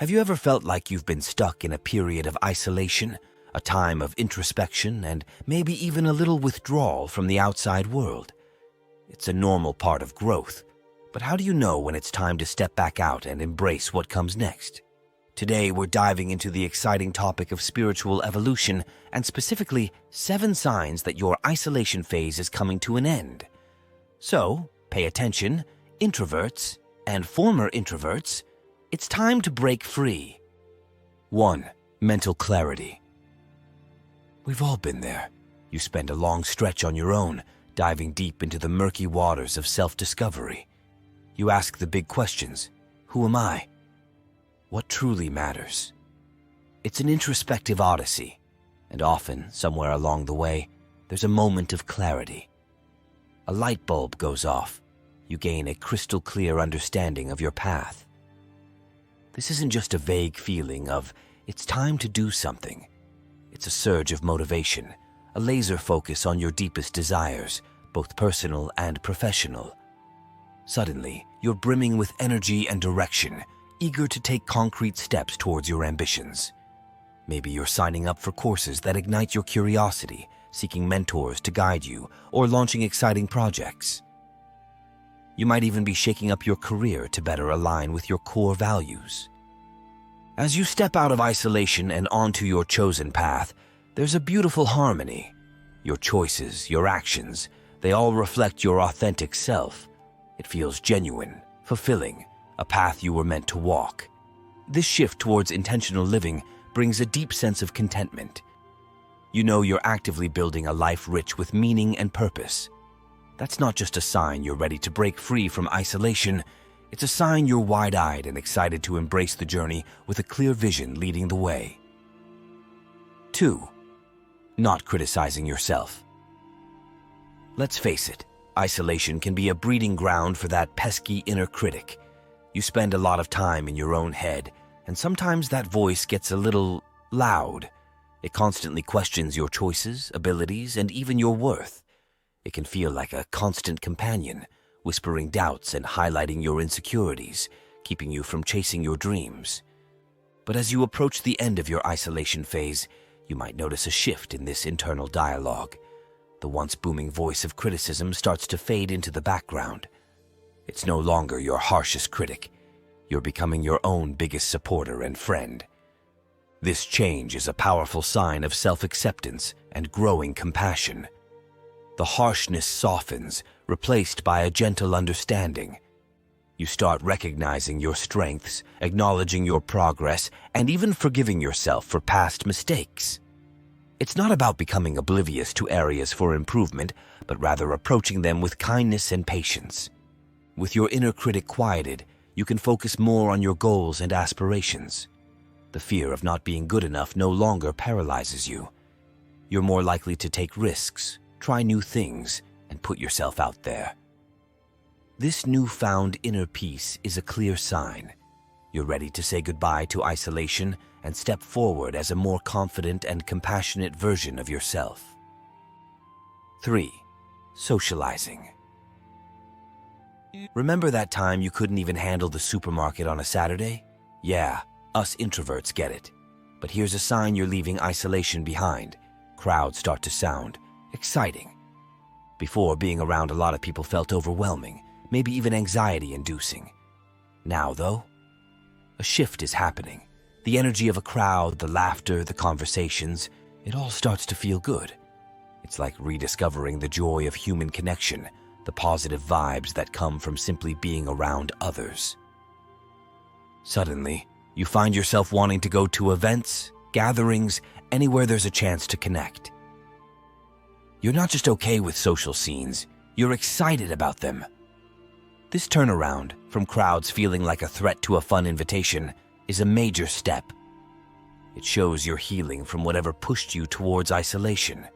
Have you ever felt like you've been stuck in a period of isolation, a time of introspection, and maybe even a little withdrawal from the outside world? It's a normal part of growth, but how do you know when it's time to step back out and embrace what comes next? Today, we're diving into the exciting topic of spiritual evolution, and specifically 7 signs that your isolation phase is coming to an end. So, pay attention, introverts and former introverts. It's time to break free. 1. Mental clarity. We've all been there. You spend a long stretch on your own, diving deep into the murky waters of self-discovery. You ask the big questions. Who am I? What truly matters? It's an introspective odyssey, and often, somewhere along the way, there's a moment of clarity. A light bulb goes off. You gain a crystal clear understanding of your path. This isn't just a vague feeling of, it's time to do something. It's a surge of motivation, a laser focus on your deepest desires, both personal and professional. Suddenly, you're brimming with energy and direction, eager to take concrete steps towards your ambitions. Maybe you're signing up for courses that ignite your curiosity, seeking mentors to guide you, or launching exciting projects. You might even be shaking up your career to better align with your core values. As you step out of isolation and onto your chosen path, there's a beautiful harmony. Your choices, your actions, they all reflect your authentic self. It feels genuine, fulfilling, a path you were meant to walk. This shift towards intentional living brings a deep sense of contentment. You know you're actively building a life rich with meaning and purpose. That's not just a sign you're ready to break free from isolation. It's a sign you're wide-eyed and excited to embrace the journey with a clear vision leading the way. 2. Not criticizing yourself. Let's face it, isolation can be a breeding ground for that pesky inner critic. You spend a lot of time in your own head, and sometimes that voice gets a little loud. It constantly questions your choices, abilities, and even your worth. It can feel like a constant companion, whispering doubts and highlighting your insecurities, keeping you from chasing your dreams. But as you approach the end of your isolation phase, you might notice a shift in this internal dialogue. The once booming voice of criticism starts to fade into the background. It's no longer your harshest critic. You're becoming your own biggest supporter and friend. This change is a powerful sign of self-acceptance and growing compassion. The harshness softens, replaced by a gentle understanding. You start recognizing your strengths, acknowledging your progress, and even forgiving yourself for past mistakes. It's not about becoming oblivious to areas for improvement, but rather approaching them with kindness and patience. With your inner critic quieted, you can focus more on your goals and aspirations. The fear of not being good enough no longer paralyzes you. You're more likely to take risks, try new things, and put yourself out there. This newfound inner peace is a clear sign. You're ready to say goodbye to isolation and step forward as a more confident and compassionate version of yourself. 3. Socializing. Remember that time you couldn't even handle the supermarket on a Saturday? Yeah, us introverts get it. But here's a sign you're leaving isolation behind. Crowds start to sound exciting. Before, being around a lot of people felt overwhelming, maybe even anxiety-inducing. Now, though, a shift is happening. The energy of a crowd, the laughter, the conversations, it all starts to feel good. It's like rediscovering the joy of human connection, the positive vibes that come from simply being around others. Suddenly, you find yourself wanting to go to events, gatherings, anywhere there's a chance to connect. You're not just okay with social scenes, you're excited about them. This turnaround, from crowds feeling like a threat to a fun invitation, is a major step. It shows you're healing from whatever pushed you towards isolation.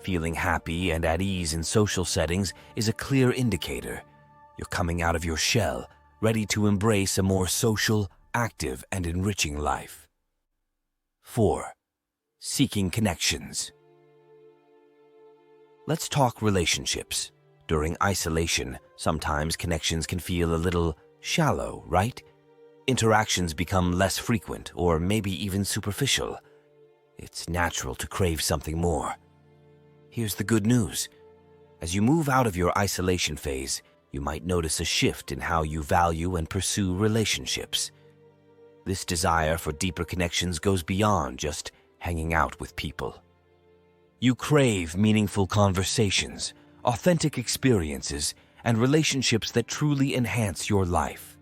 Feeling happy and at ease in social settings is a clear indicator. You're coming out of your shell, ready to embrace a more social, active, and enriching life. 4. Seeking connections. Let's talk relationships. During isolation, sometimes connections can feel a little shallow, right? Interactions become less frequent or maybe even superficial. It's natural to crave something more. Here's the good news. As you move out of your isolation phase, you might notice a shift in how you value and pursue relationships. This desire for deeper connections goes beyond just hanging out with people. You crave meaningful conversations, authentic experiences, and relationships that truly enhance your life.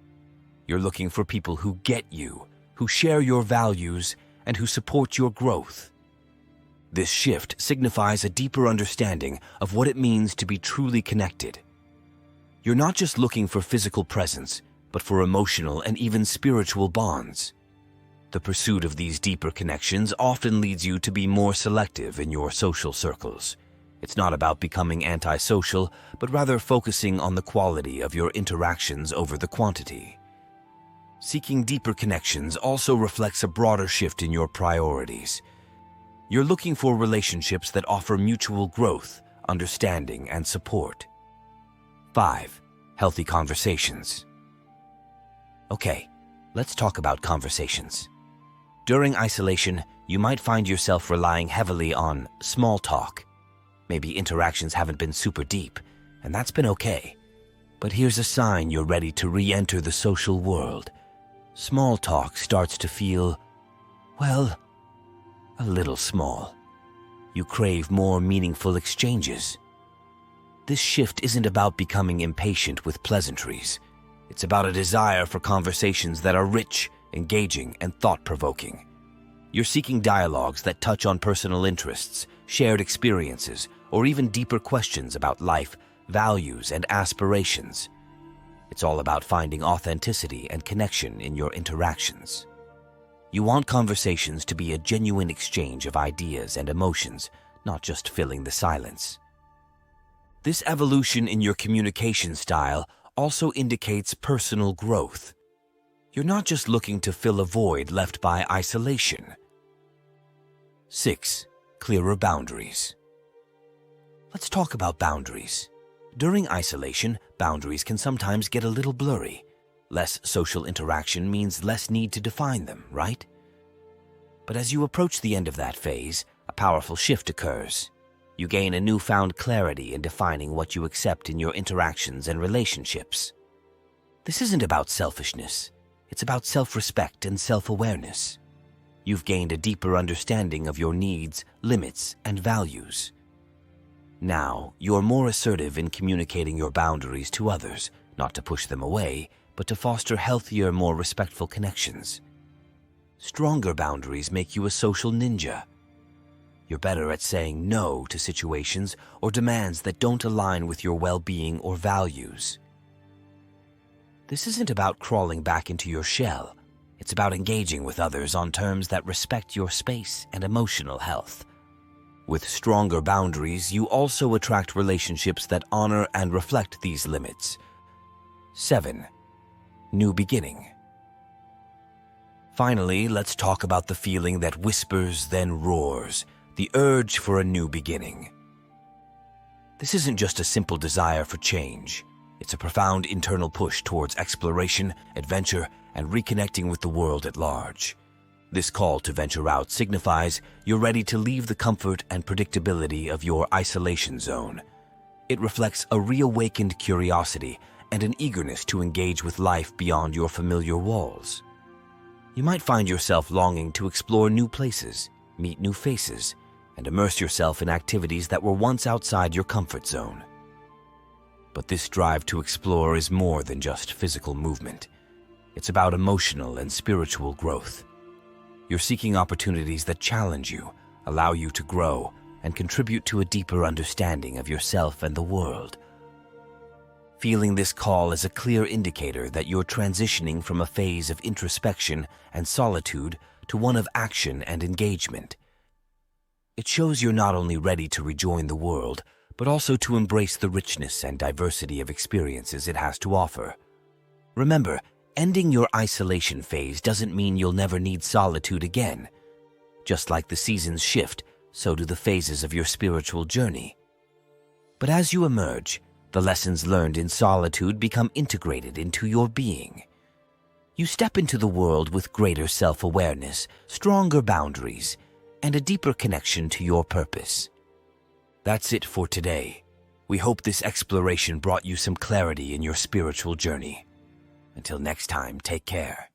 You're looking for people who get you, who share your values, and who support your growth. This shift signifies a deeper understanding of what it means to be truly connected. You're not just looking for physical presence, but for emotional and even spiritual bonds. The pursuit of these deeper connections often leads you to be more selective in your social circles. It's not about becoming antisocial, but rather focusing on the quality of your interactions over the quantity. Seeking deeper connections also reflects a broader shift in your priorities. You're looking for relationships that offer mutual growth, understanding, and support. 5. Healthy conversations. Okay, let's talk about conversations. During isolation, you might find yourself relying heavily on small talk. Maybe interactions haven't been super deep, and that's been okay. But here's a sign you're ready to re-enter the social world. Small talk starts to feel, well, a little small. You crave more meaningful exchanges. This shift isn't about becoming impatient with pleasantries. It's about a desire for conversations that are rich, engaging, and thought-provoking. You're seeking dialogues that touch on personal interests, shared experiences, or even deeper questions about life, values, and aspirations. It's all about finding authenticity and connection in your interactions. You want conversations to be a genuine exchange of ideas and emotions, not just filling the silence. This evolution in your communication style also indicates personal growth. You're not just looking to fill a void left by isolation. 6. Clearer boundaries. Let's talk about boundaries. During isolation, boundaries can sometimes get a little blurry. Less social interaction means less need to define them, right? But as you approach the end of that phase, a powerful shift occurs. You gain a newfound clarity in defining what you accept in your interactions and relationships. This isn't about selfishness. It's about self-respect and self-awareness. You've gained a deeper understanding of your needs, limits, and values. Now, you're more assertive in communicating your boundaries to others, not to push them away, but to foster healthier, more respectful connections. Stronger boundaries make you a social ninja. You're better at saying no to situations or demands that don't align with your well-being or values. This isn't about crawling back into your shell. It's about engaging with others on terms that respect your space and emotional health. With stronger boundaries, you also attract relationships that honor and reflect these limits. 7. New beginning. Finally, let's talk about the feeling that whispers then roars, the urge for a new beginning. This isn't just a simple desire for change. It's a profound internal push towards exploration, adventure, and reconnecting with the world at large. This call to venture out signifies you're ready to leave the comfort and predictability of your isolation zone. It reflects a reawakened curiosity and an eagerness to engage with life beyond your familiar walls. You might find yourself longing to explore new places, meet new faces, and immerse yourself in activities that were once outside your comfort zone. But this drive to explore is more than just physical movement. It's about emotional and spiritual growth. You're seeking opportunities that challenge you, allow you to grow, and contribute to a deeper understanding of yourself and the world. Feeling this call is a clear indicator that you're transitioning from a phase of introspection and solitude to one of action and engagement. It shows you're not only ready to rejoin the world, but also to embrace the richness and diversity of experiences it has to offer. Remember, ending your isolation phase doesn't mean you'll never need solitude again. Just like the seasons shift, so do the phases of your spiritual journey. But as you emerge, the lessons learned in solitude become integrated into your being. You step into the world with greater self-awareness, stronger boundaries, and a deeper connection to your purpose. That's it for today. We hope this exploration brought you some clarity in your spiritual journey. Until next time, take care.